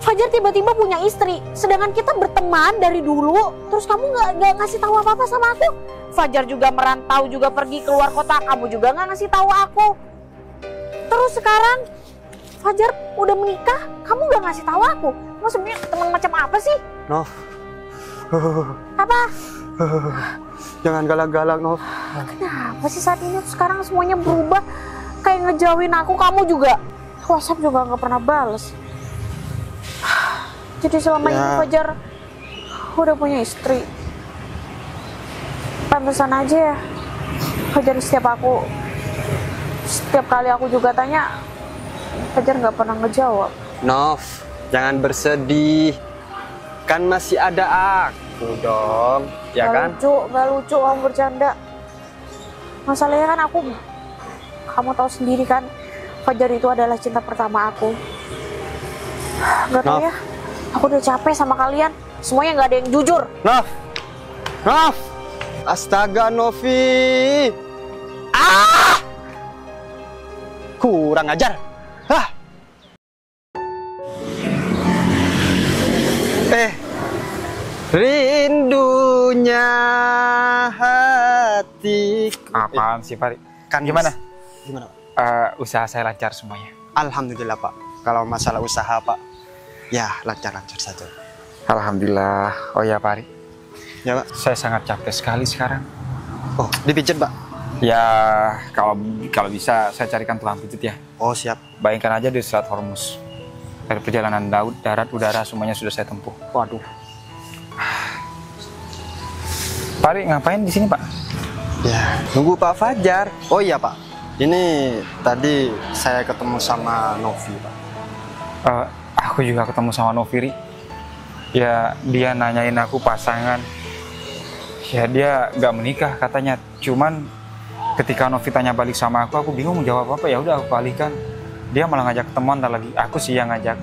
Fajar tiba-tiba punya istri, sedangkan kita berteman dari dulu. Terus kamu nggak ngasih tahu apa-apa sama aku? Fajar juga merantau, juga pergi keluar kota. Kamu juga nggak ngasih tahu aku. Terus sekarang Fajar udah menikah, kamu nggak ngasih tahu aku. Kamu sebenarnya teman macam apa sih? Nov. Apa? Jangan galak-galak, Nov. Kenapa sih saat ini sekarang semuanya berubah? Kayak ngejauhin aku, kamu juga. WhatsApp juga nggak pernah bales. Jadi selama ini Fajar udah punya istri. Pantesan aja ya Fajar setiap kali aku juga tanya, Fajar nggak pernah ngejawab. Nov, jangan bersedih. Kan masih ada aku dong, ya kan? Gak lucu kamu bercanda. Masalahnya kan kamu tahu sendiri kan, Fajar itu adalah cinta pertama aku. Gak tau ya, aku udah capek sama kalian. Semuanya nggak ada yang jujur. Nov, astaga Novi. Kurang ajar. Rindunya hatiku. Apaan sih, Pak? Kan Gimana? Gimana? Usaha saya lancar semuanya. Alhamdulillah, Pak. Kalau masalah usaha, Pak, ya lancar-lancar saja. Alhamdulillah. Oh ya, Pak Ari. Ya, Pak. Saya sangat capek sekali sekarang. Oh, dipijit, Pak. Ya, kalau bisa saya carikan tukang pijit ya. Oh, siap. Bayangkan aja di Selat Hormuz. Dari perjalanan laut, darat, udara semuanya sudah saya tempuh. Waduh. Pak Ari, ngapain di sini, Pak? Ya, nunggu Pak Fajar. Oh iya, Pak. Ini tadi saya ketemu sama Novi, Pak. Aku juga ketemu sama Noviri. Ya, dia nanyain aku pasangan. Ya, dia nggak menikah katanya. Cuman ketika Novi tanya balik sama aku bingung jawab apa. Ya udah aku alihkan. Dia malah ngajak teman, tak lagi aku sih yang ngajak.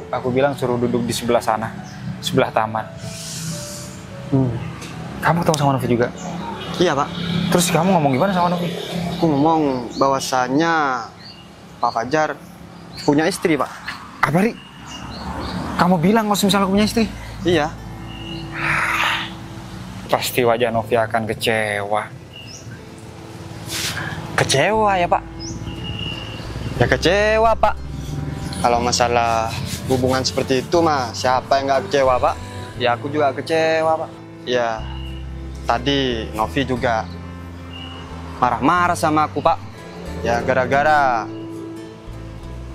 Aku bilang suruh duduk di sebelah sana, sebelah taman. Kamu ketemu sama Novi juga? Iya, Pak. Terus kamu ngomong gimana sama Novi? Aku ngomong bahwasannya Pak Fajar punya istri, Pak. Apa, Ri? Kamu bilang kalau misalnya aku punya istri? Iya. Pasti wajah Novi akan kecewa. Kecewa ya, Pak? Ya kecewa, Pak. Kalau masalah hubungan seperti itu mah siapa yang nggak kecewa, Pak? Ya aku juga kecewa, Pak. Ya tadi Novi juga marah-marah sama aku, Pak. Ya gara-gara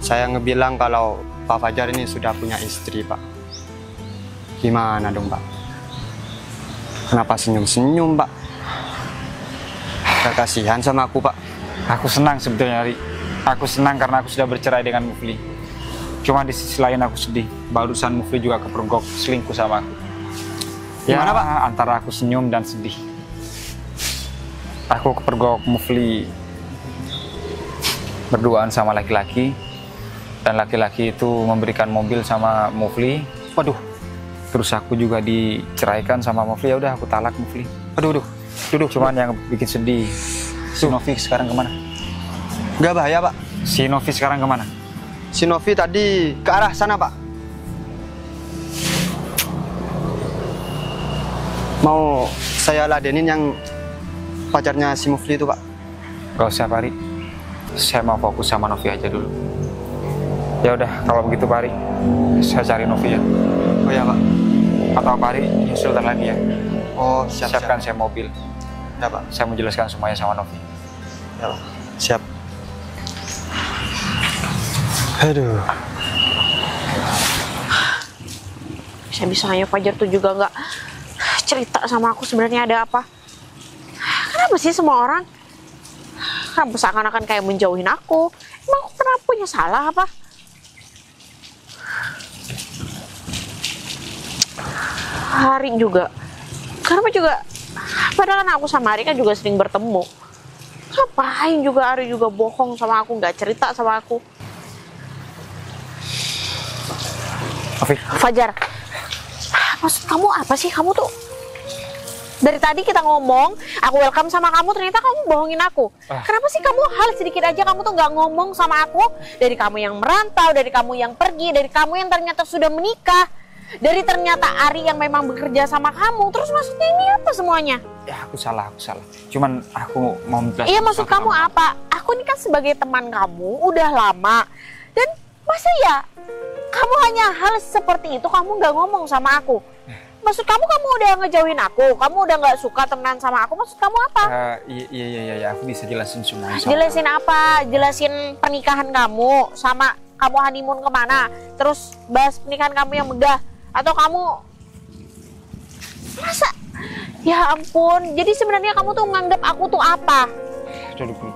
saya ngebilang kalau Pak Fajar ini sudah punya istri, Pak. Gimana dong, Pak? Kenapa senyum-senyum, Pak? Gak kasihan sama aku, Pak. Aku senang sebetulnya, Ri. Aku senang karena aku sudah bercerai dengan Mufli. Cuma di sisi lain aku sedih. Barusan Mufli juga kepergok selingkuh sama aku. Gimana, Pak? Antara aku senyum dan sedih. Aku kepergok Mufli berduaan sama laki-laki. Dan laki-laki itu memberikan mobil sama Mufli. Waduh. Terus aku juga diceraikan sama Mufli. Ya udah aku talak Mufli. Aduh. Cuman yang bikin sedih, si Novi sekarang kemana? Nggak bahaya, Pak. Si Novi sekarang kemana? Si Novi tadi ke arah sana, Pak. Mau saya ladenin yang pacarnya si Mufli itu, Pak. Gak usah, Pak Ari. Saya mau fokus sama Novi aja dulu. Ya udah, kalau begitu Pak Ari, saya cari Novi ya. Oh ya, Pak. Atau Pak Ari nyusul lagi ya. Oh, siap. Siapkan saya mobil. Ya, Pak. Saya menjelaskan semuanya sama Novi. Ya, Pak. Siap. Aduh. Bisa-bisanya Fajar tuh juga nggak cerita sama aku sebenarnya ada apa. Kenapa sih semua orang kenapa seakan-akan kayak menjauhin aku? Emang aku kenapa punya salah apa? Hari juga. Kenapa juga? Padahal kan aku sama Ari kan juga sering bertemu. Ngapain juga Ari juga bohong sama aku, nggak cerita sama aku? Novi. Fajar, maksud kamu apa sih? Kamu tuh dari tadi kita ngomong, aku welcome sama kamu, ternyata kamu bohongin aku. Kenapa sih kamu hal sedikit aja kamu tuh nggak ngomong sama aku? Dari kamu yang merantau, dari kamu yang pergi, dari kamu yang ternyata sudah menikah, dari ternyata Ari yang memang bekerja sama kamu. Terus maksudnya ini apa semuanya? Ya aku salah. Cuman aku mau menjelaskan. Iya, maksud kamu apa? Aku ini kan sebagai teman kamu udah lama. Dan masa ya kamu hanya hal seperti itu kamu nggak ngomong sama aku? Maksud kamu udah ngejauhin aku, kamu udah nggak suka temenan sama aku, maksud kamu apa? Iya, aku bisa jelasin semuanya. Jelasin apa? Jelasin pernikahan kamu sama kamu honeymoon kemana? Terus bahas pernikahan kamu yang megah? Atau kamu masa? Ya ampun, jadi sebenarnya kamu tuh nganggap aku tuh apa? Duduk dulu.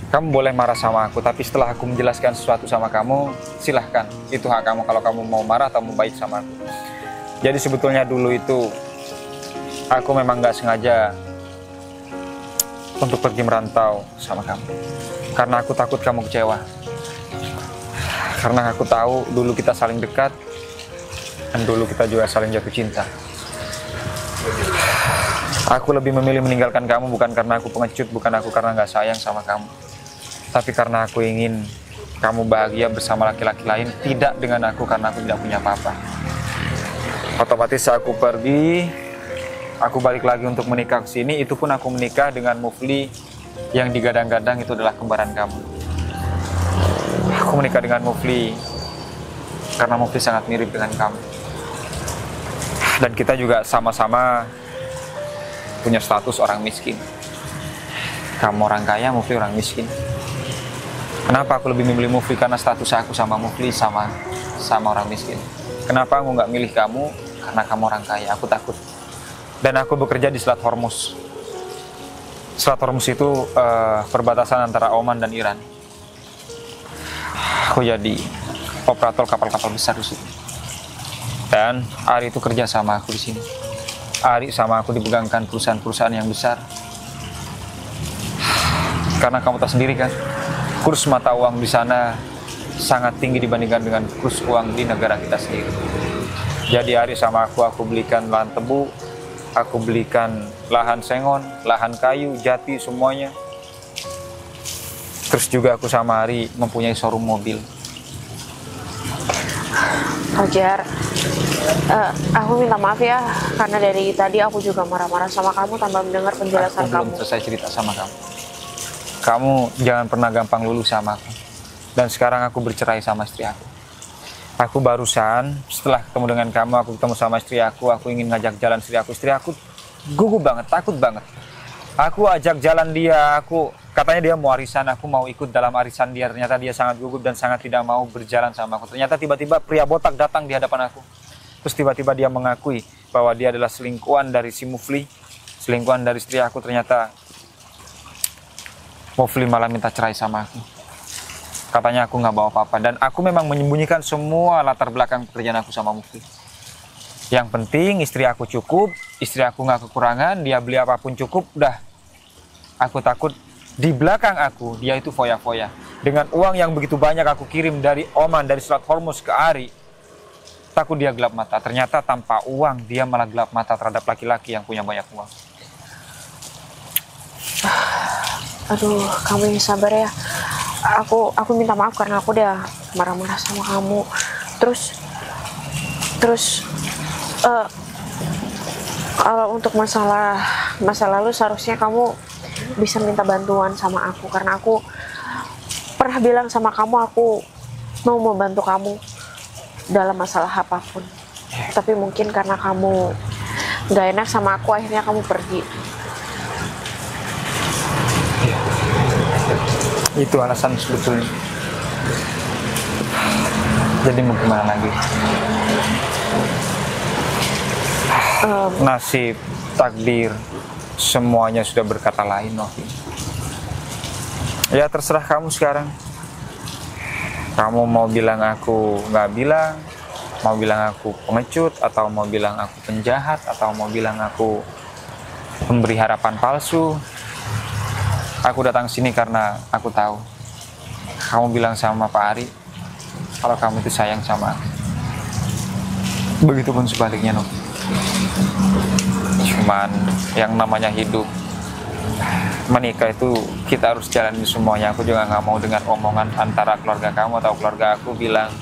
Kamu boleh marah sama aku, tapi setelah aku menjelaskan sesuatu sama kamu, silahkan. Itu hak kamu kalau kamu mau marah atau mau baik sama aku. Jadi sebetulnya dulu itu aku memang gak sengaja untuk pergi merantau sama kamu. Karena aku takut kamu kecewa. Karena aku tahu dulu kita saling dekat dan dulu kita juga saling jatuh cinta. Aku lebih memilih meninggalkan kamu bukan karena aku pengecut, bukan aku karena gak sayang sama kamu. Tapi karena aku ingin kamu bahagia bersama laki-laki lain, tidak dengan aku karena aku tidak punya apa-apa. Otomatis aku pergi, aku balik lagi untuk menikah ke sini, itu pun aku menikah dengan Mufli yang digadang-gadang itu adalah kembaran kamu. Aku menikah dengan Mufli karena Mufli sangat mirip dengan kamu. Dan kita juga sama-sama punya status orang miskin. Kamu orang kaya, Mufli orang miskin. Kenapa aku lebih memilih Mufli? Karena status aku sama Mufli sama orang miskin. Kenapa aku nggak milih kamu? Karena kamu orang kaya. Aku takut. Dan aku bekerja di Selat Hormuz. Selat Hormuz itu perbatasan antara Oman dan Iran. Aku jadi operator kapal-kapal besar di situ. Dan Ari itu kerja sama aku di sini. Ari sama aku dipegangkan perusahaan-perusahaan yang besar. Karena kamu tahu sendiri kan, kurs mata uang di sana sangat tinggi dibandingkan dengan kurs uang di negara kita sendiri. Jadi Ari sama aku belikan lahan tebu, aku belikan lahan sengon, lahan kayu, jati, semuanya. Terus juga aku sama Ari mempunyai showroom mobil. Fajar, aku minta maaf ya, karena dari tadi aku juga marah-marah sama kamu tanpa mendengar penjelasan aku belum kamu. selesai cerita sama kamu. Kamu jangan pernah gampang luluh sama aku. Dan sekarang aku bercerai sama istri aku. Aku barusan setelah ketemu dengan kamu, aku ketemu sama istri aku ingin ngajak jalan istri aku gugup banget, takut banget. Aku ajak jalan dia, katanya dia mau arisan, aku mau ikut dalam arisan dia. Ternyata dia sangat gugup dan sangat tidak mau berjalan sama aku. Ternyata tiba-tiba pria botak datang di hadapan aku. Terus tiba-tiba dia mengakui bahwa dia adalah selingkuhan dari si Mufli, selingkuhan dari istri aku. Ternyata Mufli malah minta cerai sama aku. Katanya aku nggak bawa apa-apa, dan aku memang menyembunyikan semua latar belakang pekerjaan aku sama Mufli. Yang penting istri aku cukup, istri aku nggak kekurangan, dia beli apapun cukup, udah. Aku takut di belakang aku dia itu foya-foya. Dengan uang yang begitu banyak aku kirim dari Oman, dari Selat Hormuz ke Ari, takut dia gelap mata. Ternyata tanpa uang dia malah gelap mata terhadap laki-laki yang punya banyak uang. Aduh, kamu yang sabar ya. Aku minta maaf karena aku udah marah-marah sama kamu. Terus kalau untuk masalah masa lalu seharusnya kamu bisa minta bantuan sama aku karena aku pernah bilang sama kamu aku mau membantu kamu dalam masalah apapun. Tapi mungkin karena kamu gak enak sama aku, akhirnya kamu pergi. Itu alasan sebetulnya. Jadi mau gimana lagi? Nasib, takdir, semuanya sudah berkata lain, Novi. Ya terserah kamu sekarang. Kamu mau bilang aku nggak bilang, mau bilang aku pengecut, atau mau bilang aku penjahat, atau mau bilang aku pemberi harapan palsu. Aku datang sini karena aku tahu kamu bilang sama Pak Ari kalau kamu itu sayang sama aku. Begitupun sebaliknya, no. Cuman yang namanya hidup, menikah itu kita harus jalani semuanya. Aku juga nggak mau dengar omongan antara keluarga kamu atau keluarga aku bilang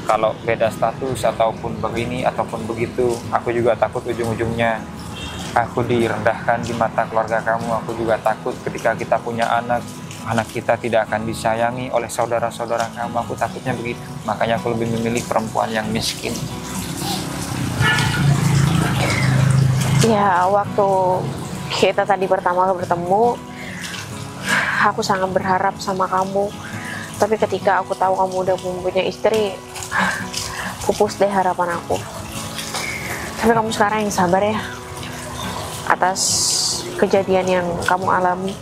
kalau beda status ataupun begini ataupun begitu. Aku juga takut ujung-ujungnya aku direndahkan di mata keluarga kamu. Aku juga takut ketika kita punya anak kita tidak akan disayangi oleh saudara-saudara kamu. Aku takutnya begitu. Makanya aku lebih memilih perempuan yang miskin. Ya, waktu kita tadi pertama bertemu, aku sangat berharap sama kamu. Tapi ketika aku tahu kamu udah mempunyai istri, pupus deh harapan aku. Tapi kamu sekarang yang sabar ya atas kejadian yang kamu alami.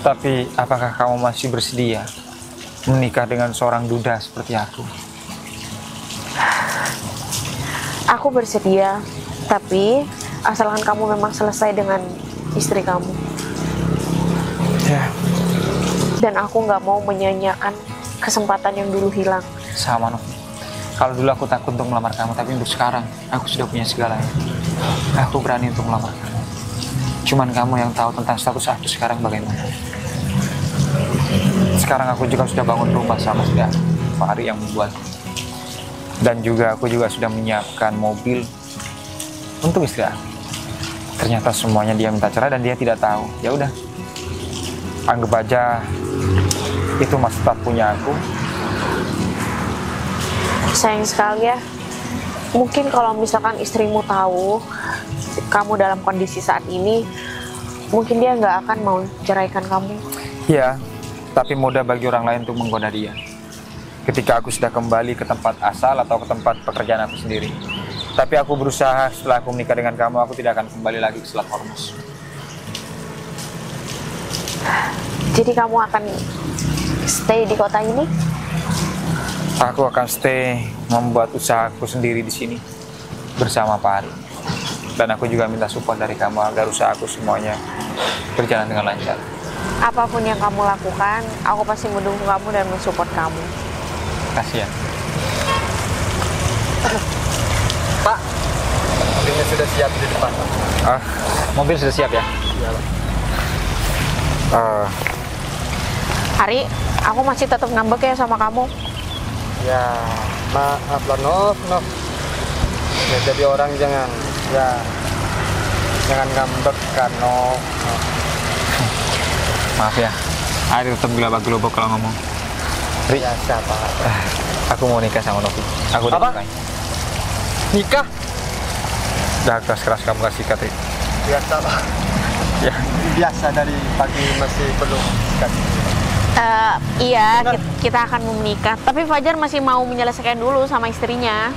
Tapi apakah kamu masih bersedia menikah dengan seorang duda seperti aku? Aku bersedia, tapi asalkan kamu memang selesai dengan istri kamu. Ya. Dan aku nggak mau menyanyiakan kesempatan yang dulu hilang. Sama, no. Kalau dulu aku takut untuk melamar kamu, tapi untuk sekarang aku sudah punya segalanya. Aku berani untuk melamar kamu. Cuman kamu yang tahu tentang status aku sekarang bagaimana. Sekarang aku juga sudah bangun rumah sama sudah Pak Ari yang membuat. Dan juga aku juga sudah menyiapkan mobil untuk istri aku. Ternyata semuanya dia minta cerai dan dia tidak tahu. Ya udah, anggap aja itu mas tetap punya aku. Sayang sekali ya. Mungkin kalau misalkan istrimu tahu kamu dalam kondisi saat ini, mungkin dia nggak akan mau ceraikan kamu. Ya, tapi mudah bagi orang lain untuk menggoda dia. Ketika aku sudah kembali ke tempat asal atau ke tempat pekerjaan aku sendiri. Tapi aku berusaha setelah aku menikah dengan kamu, aku tidak akan kembali lagi ke Selat Hormuz. Jadi kamu akan stay di kota ini? Aku akan stay membuat usahaku sendiri di sini bersama Pak Ari. Dan aku juga minta support dari kamu agar usahaku semuanya berjalan dengan lancar. Apapun yang kamu lakukan, aku pasti mendukung kamu dan mensupport kamu. Kasih ya. Pak, mobilnya sudah siap di depan, Pak. Mobil sudah siap ya? Iya, Pak. Ari, aku masih tetap ngambek ya sama kamu. Ya, maaf lah, Nov. Ya, jadi orang jangan ngambek kan, Nov. Maaf ya, Ari tetap gelabah-gelobok kalau ngomong. Ri, Biasa, Pak. aku mau nikah sama Novi. Aku udah Apa? nikahin. Nikah? Udah keras kamu kasih sikat, Ri. Biasa, Pak. Ya. Biasa dari pagi masih belum sikat. Iya, kita akan menikah. Tapi Fajar masih mau menyelesaikan dulu sama istrinya.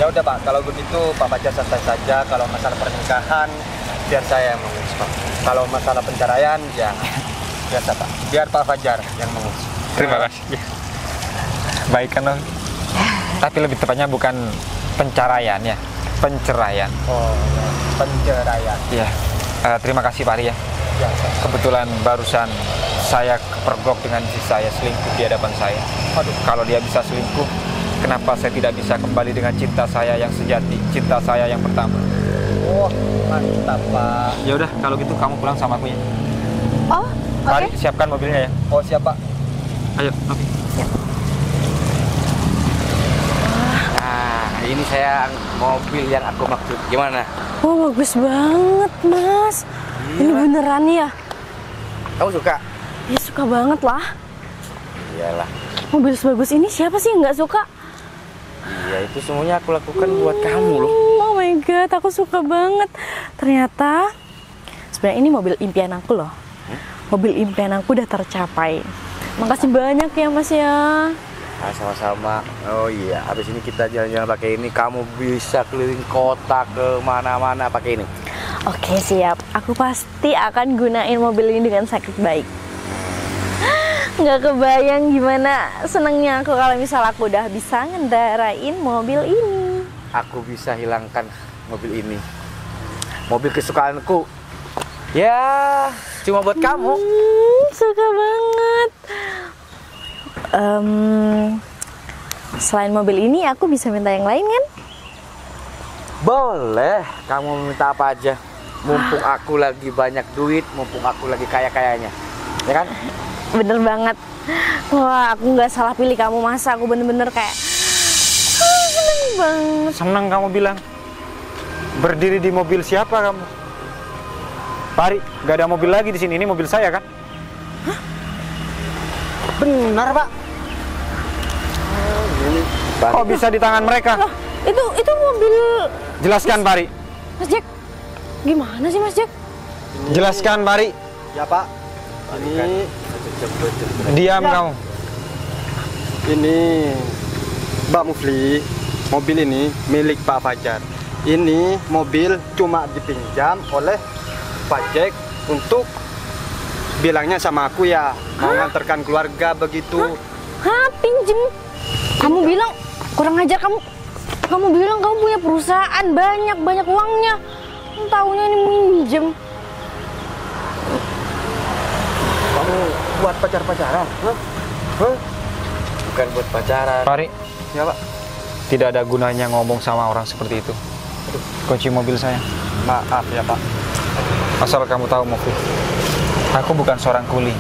Ya udah, Pak, kalau begitu Pak Fajar santai saja. Kalau masalah pernikahan biar saya yang mengurus, Pak. Kalau masalah penceraian ya biasa, Pak. Biar Pak Fajar yang mengurus. Terima kasih. Baik kan, Novi? Tapi lebih tepatnya bukan penceraian ya, penceraian. Oh, ya. Penceraian. Iya. Terima kasih Pak Ari ya. Biasa. Kebetulan barusan saya kepergok dengan istri saya selingkuh di hadapan saya. Aduh, kalau dia bisa selingkuh, kenapa saya tidak bisa kembali dengan cinta saya yang sejati, cinta saya yang pertama? Oh, mantap, Pak. Ya udah, kalau gitu kamu pulang sama aku ya. Oh, Mari siapkan mobilnya ya. Oh siap Pak. Ayo, Novi. Nah, ini sayang mobil yang aku maksud. Gimana? Oh, bagus banget, Mas. Ini beneran ya? Kamu suka? Ya suka banget lah. Iyalah. Mobil sebagus ini siapa sih yang nggak suka? Iya, itu semuanya aku lakukan buat kamu loh. Oh my god, aku suka banget. Ternyata sebenarnya ini mobil impian aku loh. Mobil impian aku udah tercapai. Makasih banyak ya Mas ya. Nah, sama-sama. Oh iya, habis ini kita jalan-jalan pakai ini. Kamu bisa keliling kota ke mana-mana pakai ini. Oke siap, aku pasti akan gunain mobil ini dengan sakit baik. Nggak kebayang gimana senengnya aku kalau misal aku udah bisa ngendarain mobil ini. Aku bisa hilangkan mobil ini. Mobil kesukaanku. Ya, cuma buat kamu. Suka banget. Selain mobil ini, aku bisa minta yang lain kan? Boleh, kamu minta apa aja. Mumpung aku lagi banyak duit, mumpung aku lagi kaya-kayanya. Ya kan? Bener banget. Wah, aku nggak salah pilih kamu, masa aku bener-bener kayak seneng banget. Senang kamu bilang. Berdiri di mobil siapa kamu? Pari, nggak ada mobil lagi di sini. Ini mobil saya kan? Benar Pak. Kok bisa di tangan mereka? Loh, itu mobil Jelaskan, Pari. Mas Jack. Gimana sih Mas Jack? Jelaskan, Pari. Ya Pak. Ini Diam kamu. ini Mbak Mufli, mobil ini milik Pak Fajar. Ini mobil cuma dipinjam oleh Pak Jack untuk bilangnya sama aku ya, mau nganterkan keluarga begitu. Hah, pinjem? Kamu bilang kurang ajar kamu. Kamu bilang kamu punya perusahaan banyak uangnya. Taunya ini minjem. Kamu buat pacar-pacaran? Hah? Bukan buat pacaran. Pari, Ya, Pak. tidak ada gunanya ngomong sama orang seperti itu. Kunci mobil saya. Maaf ya Pak. Asal kamu tahu, Mufli, aku bukan seorang kuli,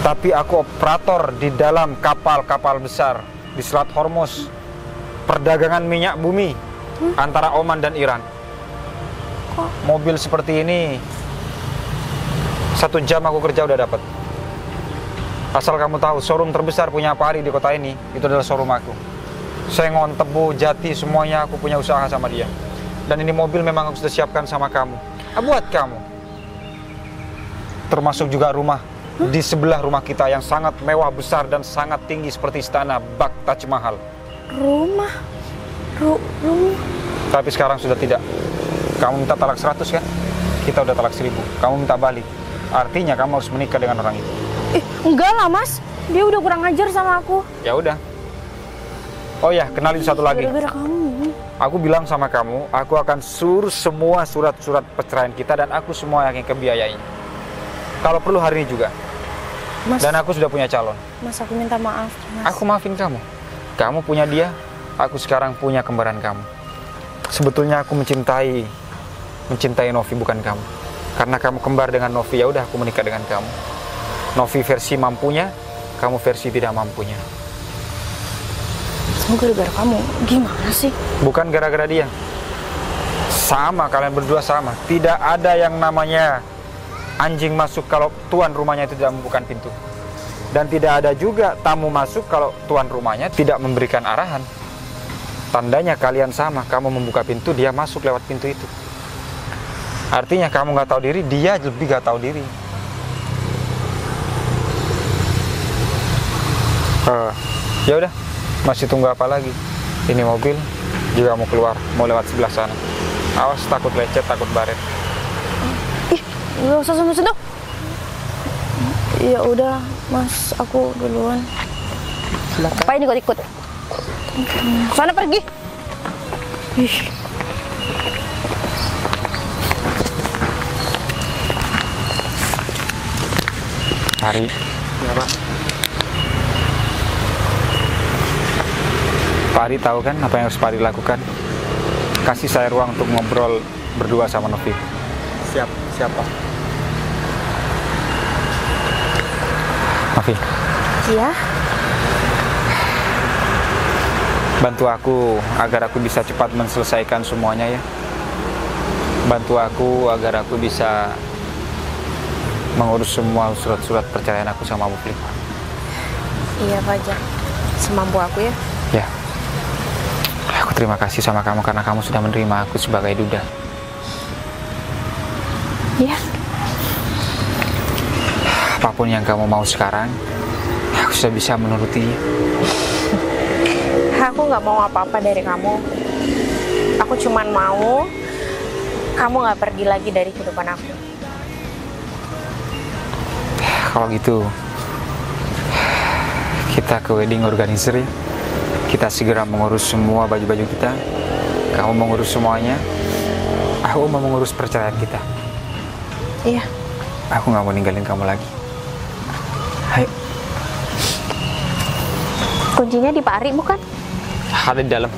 tapi aku operator di dalam kapal-kapal besar di Selat Hormuz, perdagangan minyak bumi antara Oman dan Iran. Mobil seperti ini 1 jam aku kerja udah dapat. Asal kamu tahu, showroom terbesar punya Pari di kota ini itu adalah showroom aku. Sengon, Tebu, Jati, semuanya aku punya usaha sama dia. Dan ini mobil memang aku sudah siapkan sama kamu, buat kamu. Termasuk juga rumah di sebelah rumah kita yang sangat mewah, besar, dan sangat tinggi seperti istana Bak Taj Mahal. Rumah. Rumah. Tapi sekarang sudah tidak. Kamu minta talak 100 kan? Kita udah talak 1000. Kamu minta balik. Artinya kamu harus menikah dengan orang itu. Enggak lah Mas. Dia udah kurang ajar sama aku. Ya udah. Oh ya, kenalin satu lagi. Gara-gara kamu. Aku bilang sama kamu, aku akan suruh semua surat-surat perceraian kita dan aku semua yang kebiayain. Kalau perlu hari ini juga. Mas, Dan aku sudah punya calon. Mas aku minta maaf, Mas. Aku maafin kamu. Kamu punya dia, aku sekarang punya kembaran kamu. Sebetulnya aku mencintai Novi, bukan kamu. Karena kamu kembar dengan Novi, ya udah aku menikah dengan kamu. Novi versi mampunya, kamu versi tidak mampunya. Semoga gara-gara kamu. Gimana sih? Bukan gara-gara dia. Sama, kalian berdua sama. Tidak ada yang namanya anjing masuk kalau tuan rumahnya itu tidak membuka pintu. Dan tidak ada juga tamu masuk kalau tuan rumahnya tidak memberikan arahan. Tandanya kalian sama, kamu membuka pintu, dia masuk lewat pintu itu. Artinya kamu nggak tahu diri, dia lebih nggak tahu diri. Ya udah, masih tunggu apa lagi? Ini mobil juga mau keluar, mau lewat sebelah sana. Awas, takut lecet, takut baret. Ih, nggak usah sentuh-sentuh. Ya udah, Mas, aku duluan. Ngapain ikut-ikut? Sana pergi. Ih. Hari. Ya Pak. Pak Ari tahu kan apa yang harus Pak Ari lakukan? Kasih saya ruang untuk ngobrol berdua sama Novi. Siap Pak. Mafi, Iya? bantu aku agar aku bisa cepat menyelesaikan semuanya ya. Bantu aku agar aku bisa mengurus semua surat-surat perceraian aku sama Bu Flip. Iya Fajar, semampu aku ya. Ya, aku terima kasih sama kamu karena kamu sudah menerima aku sebagai duda. Iya. Apapun yang kamu mau sekarang, aku sudah bisa menurutinya. Aku nggak mau apa-apa dari kamu. Aku cuman mau kamu nggak pergi lagi dari kehidupan aku. Kalau gitu, kita ke wedding organizer ya. Kita segera mengurus semua baju-baju kita. Kamu mengurus semuanya. Aku mau mengurus perceraian kita. Iya. Aku nggak mau ninggalin kamu lagi. Ayo, Kuncinya di Pak Ari bukan? ada di dalam.